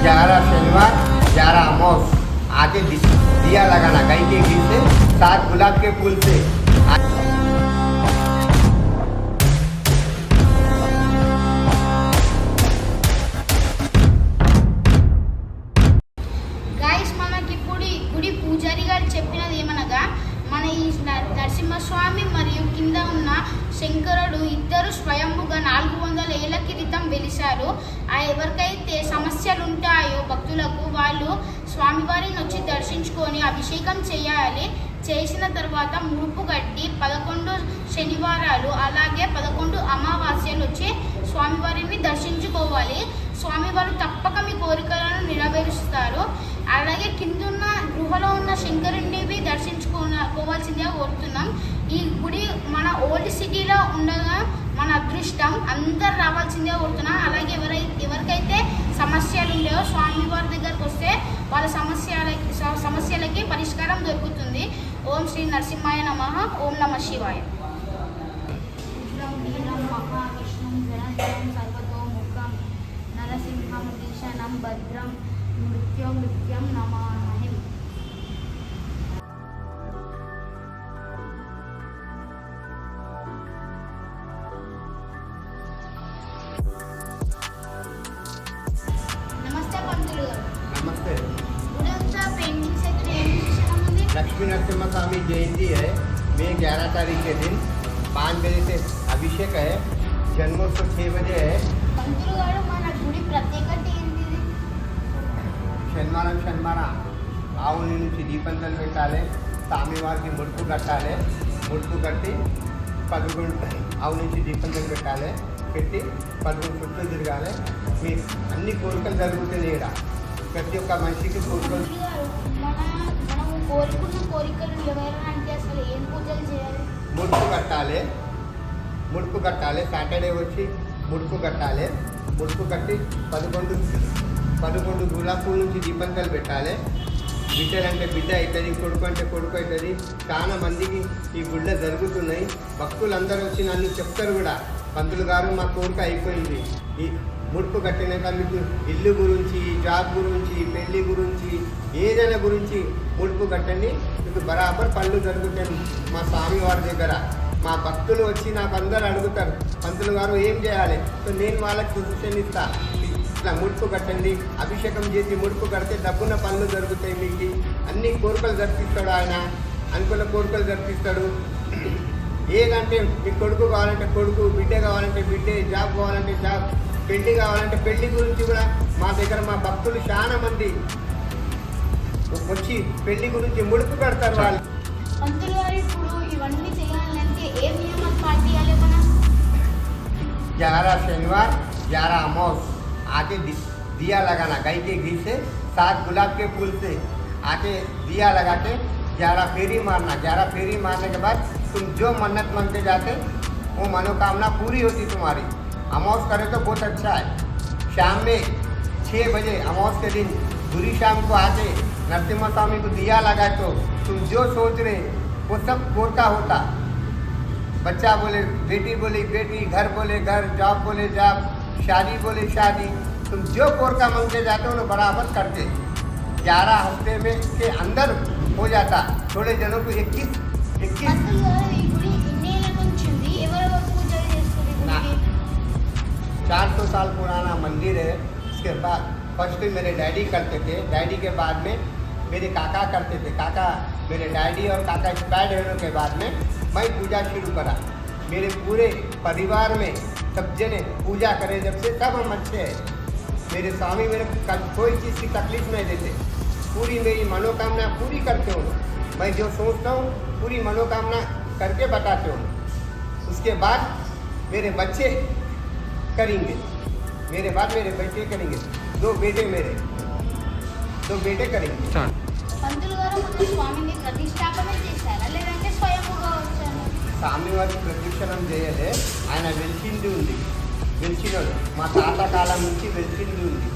11 शनिवार 11 अमावस आके दिया लगाना गाय के घी से 7 गुलाब के फूल से। గుడి పూజారి గారు చెప్పినది ఏమనగా మన ఈ నరసింహస్వామి మరియు కింద ఉన్న శంకరుడు ఇద్దరు స్వయంభుగా 400 ఏళ్ల క్రితం వెలిశారు. ఎవరికైతే సమస్యలు ఉంటాయో భక్తులకు వాళ్ళు స్వామివారిని వచ్చి దర్శించుకొని అభిషేకం చేయాలి. చేసిన తర్వాత ముడుపు కట్టి 11 శనివారాలు అలాగే 11 అమావాస్యలు వచ్చి స్వామివారిని దర్శించుకోవాలి. స్వామివారు తప్పక మీ కోరికలను నెరవేరుస్తారు. అలాగే కిందున్న గృహలో ఉన్న శంకరుడిని దర్శించుకోవాల్సిందిగా కోరుతున్నాం. ఈ గుడి మన ఓల్డ్ సిటీలో ఉండగా మన అదృష్టం, అందరు రావాల్సిందిగా కోరుతున్నాం. అలాగే ఎవరికైతే సమస్యలు ఉండేవో స్వామివారి దగ్గరకు వస్తే వాళ్ళ సమస్యలకి పరిష్కారం దొరుకుతుంది. ఓం శ్రీ నరసింహాయ నమః. ఓం నమ శివాయ. నరసింహం భీషణం భద్రం మృత్యుం నమామి. నమస్తే పంతులు గారు. नमस्ते। గుడంతా పెయింటింగ్ సెక్షన్ ఏం విశేషం ఉంది? लक्ष्मी नरसिम्हा स्वामी जयंती है। मई 11 तारीख के दिन 5 बजे से अभिषेक है। जन्मोत्सव 6 बजे है। పంతులు గారు మన గుడి ప్రత్యేకత ఏంటిది? శనివారం ఆవుని నుంచి దీపంతలు పెట్టాలి. స్వామివారికి ముడుపు కట్టాలి. ముడుపు కట్టి 11 ఆవు నుంచి దీపంతలు పెట్టాలి. పెట్టి 11 చుట్టూ తిరగాలి. మీ అన్ని కోరికలు జరుగుతుంది. ఇక్కడ ప్రతి ఒక్క మనిషికి కోరికలు. పంతులు గారు మనం కోరుకున్న కోరికలు నెరవేరాలంటే అసలు ఏం పూజలు చేయాలి? ముడుపు కట్టాలి. సాటర్డే వచ్చి ముడుపు కట్టాలి. ముడుపు కట్టి 11 గులాబీ పూల నుంచి దీపంతలు పెట్టాలి. బిడ్డలంటే బిడ్డ అవుతుంది, కొడుకు అంటే కొడుకు అవుతుంది. చాలా మందికి ఈ గుళ్ళ జరుగుతున్నాయి. భక్తులందరూ వచ్చి నన్ను చెప్తారు కూడా, పంతులు గారు మా కోరిక అయిపోయింది. ఈ ముడుపు కట్టినాక మీకు ఇల్లు గురించి, జాబ్ గురించి, పెళ్లి గురించి, ఏదైనా గురించి ముడుపు కట్టండి, మీకు బరాబర్ పనులు జరుగుతాయి మా స్వామివారి దగ్గర. మా భక్తులు వచ్చి నాకు అందరు అడుగుతారు, పంతులు గారు ఏం చేయాలి? సో నేను వాళ్ళకి సూచన ఇస్తా. ఇట్లా ముడుపు కట్టండి, అభిషేకం చేసి ముడుపు కడితే డబ్బున్న పనులు జరుగుతాయి. మీకు అన్ని కోరికలు జరిపిస్తాడు ఆయన. అనుకున్న కోరికలు జరిపిస్తాడు. ఏదంటే మీ కొడుకు కావాలంటే కొడుకు, బిడ్డ కావాలంటే బిడ్డే, జాబ్ కావాలంటే జాబ్, పెళ్లి కావాలంటే పెళ్లి గురించి కూడా మా దగ్గర మా భక్తులు చాలా మంది వచ్చి పెళ్లి గురించి ముడుపు కడతారు వాళ్ళు. పంతులు గారు ఇప్పుడు ఇవన్నీ చేయాలంటే ఏ నియమాలు పాటించాలి మనం? 11 शनिवार 11 अमावस आके दिया लगाना गाय के घी से 7 गुलाब के फूल से आके दिया लगा के 11 फेरी मारना। 11 फेरी मारने के बाद तुम जो मन्नत मांगते जाते वो मनोकामना पूरी होती तुम्हारी। अमावस करे तो बहुत अच्छा है। शाम में 6 बजे अमावस के दिन बुरी शाम को आके नरसिम्हा स्वामी को दिया लगाए तो तुम जो सोच रहे वो सब पूरा होता। बच्चा बोले बेटी बोली बेटी, घर बोले घर, जॉब बोले जॉब, शादी बोले शादी, तुम जो कोरका मांगते जाते हो ना बराबर करते। 11 हफ्ते में के अंदर हो जाता। थोड़े जनों को 21 పంతులు గారు ఈ గుడి ఎన్నేళ్ళ నుంచి ఉంది? ఎవరు పూజలు చేస్తారు ఈ గుడికి? 400 साल पुराना मंदिर है। इसके बाद फर्स्ट मेरे डैडी करते थे। डैडी के बाद में मेरे काका करते थे। काका मेरे डैडी और काका एक्सपायर्ड होने के बाद में मैं पूजा शुरू करा। मेरे पूरे परिवार में सब जने पूजा करे जब से तब हम अच्छे हैं। मेरे स्वामी मेरे कोई चीज़ की तकलीफ नहीं देते। पूरी मेरी मनोकामना पूरी करते हो। मैं जो सोचता हूँ पूरी मनोकामना करके बताते हूँ। उसके बाद मेरे बच्चे करेंगे। मेरे बाद मेरे बच्चे करेंगे। 2 बेटे मेरे 2 बेटे करेंगे। పంతులు గారు మన స్వామిని ప్రతిష్టాపన చేశారా లేదంటే స్వయంగా వచ్చారా? స్వామివారి ప్రతిష్టం చేయలే. ఆయన వెలిచింది ఉంది. వెలిచినాడు మా తాత కాలం నుంచి వెలిచింది ఉంది.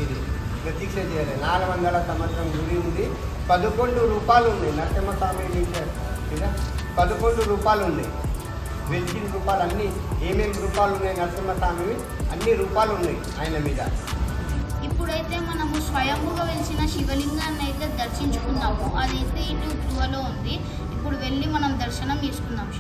ఇది ప్రతిష్ట చేయలే. 400 సంవత్సరం గుడి ఉంది. 11 రూపాయలు ఉన్నాయి నరసింహస్వామి నుంచి. 11 రూపాయలు ఉన్నాయి. వెలిచిన రూపాయలు అన్నీ ఏమేమి రూపాయలు ఉన్నాయి నరసింహస్వామివి అన్ని రూపాయలు ఉన్నాయి ఆయన మీద. ఇప్పుడైతే ఇప్పుడైతే మనము స్వయంభుగా వెలిసిన శివలింగాన్ని అయితే దర్శించుకున్నాము. అదైతే ఇటు గృహలో ఉంది. ఇప్పుడు వెళ్ళి మనం దర్శనం చేసుకుందాం.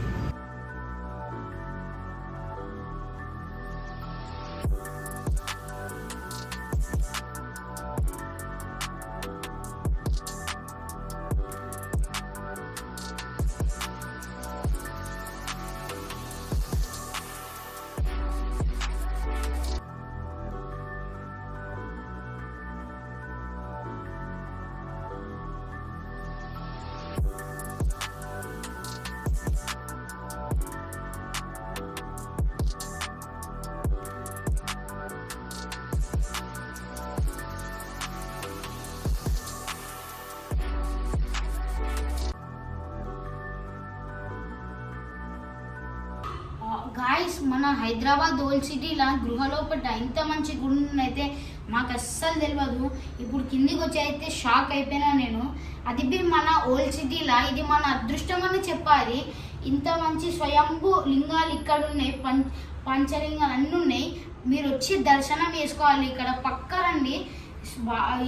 గాయస్, మన హైదరాబాద్ ఓల్డ్ సిటీలో గృహలోపట ఇంత మంచి గుడి అయితే మాకు అస్సలు తెలియదు. ఇప్పుడు కిందికి వచ్చి అయితే షాక్ అయిపోయినా నేను. అది మన ఓల్డ్ సిటీలో ఇది మన అదృష్టం అని చెప్పాలి. ఇంత మంచి స్వయంభూ లింగాలు ఇక్కడ ఉన్నాయి, పంచలింగాలు అన్నీ ఉన్నాయి. మీరు వచ్చి దర్శనం చేసుకోవాలి. ఇక్కడ పక్క రండి,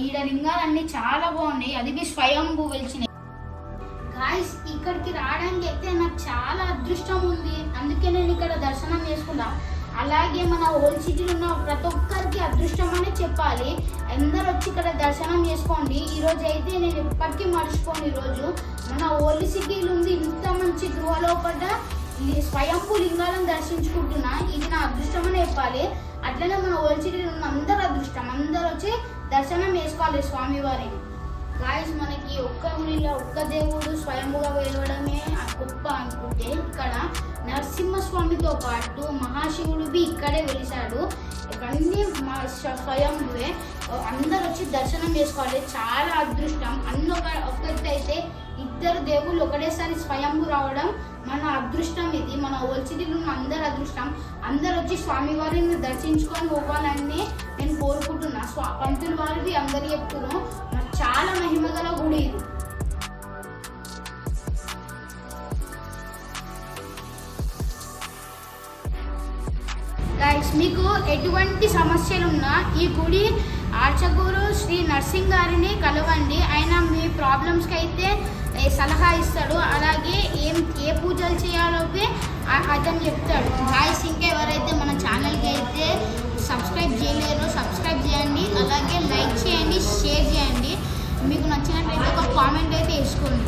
ఈడ లింగాలన్నీ చాలా బాగున్నాయి. అది స్వయంభూ వెలిచినాయి. గాయస్, ఇక్కడికి రావడానికి అయితే నాకు చాలా అదృష్టం ఉంది. అందుకే నేను ఇక్కడ దర్శనం చేసుకున్నా. అలాగే మన ఓల్డ్ సిటీలో ఉన్న ప్రతి ఒక్కరికి అదృష్టం అని చెప్పాలి. అందరూ వచ్చి ఇక్కడ దర్శనం చేసుకోండి. ఈరోజు అయితే నేను ఎప్పటికీ మర్చిపోను. ఈరోజు మన ఓల్డ్ సిటీలో ఉంది ఇంత మంచి గృహలోపట స్వయంభూ లింగాలను దర్శించుకుంటున్నా. ఇది నా అదృష్టం అని చెప్పాలి. అట్లనే మన ఓల్డ్ సిటీలో ఉన్న అందరు అదృష్టం. అందరూ వచ్చి దర్శనం చేసుకోవాలి స్వామివారిని. గాయస్, మనకి ఒక్క ఊరిలో ఒక్క దేవుడు స్వయంభుగా వెలవడమే గొప్ప అనుకుంటే, ఇక్కడ నరసింహస్వామితో పాటు మహాశివుడు ఇక్కడే వెలిశాడు. ఇవన్నీ మా స్వయంభువే. అందరు వచ్చి దర్శనం చేసుకోవాలి. చాలా అదృష్టం. ఒక్కటైతే ఇద్దరు దేవుళ్ళు ఒకటేసారి స్వయంభు రావడం మన అదృష్టం. ఇది మన ఓల్డ్ సిటీలో ఉన్న అందరు అదృష్టం. అందరు వచ్చి స్వామివారిని దర్శించుకొని పోవాలని నేను కోరుకుంటున్నా. పంతులు వారివి అందరు చెప్తున్నారు. చాలా మహిమగల గుడి ఇది. గైస్, మీకు ఎటువంటి సమస్యలున్నా ఈ గుడి అర్చకురు శ్రీ నర్సింగ్ గారిని కలవండి. ఆయన మీ ప్రాబ్లమ్స్కి అయితే సలహా ఇస్తాడు. అలాగే ఏ పూజలు చేయాలో అతను చెప్తాడు. గాయస్, ఇంకా ఎవరైతే మన ఛానల్కి అయితే సబ్స్క్రైబ్ చేయలేరో సబ్స్క్రైబ్ చేయండి. అలాగే లైక్ చేయండి, షేర్ చేయండి. మీకు నచ్చినట్లయితే ఒక కామెంట్ అయితే వేసుకోండి.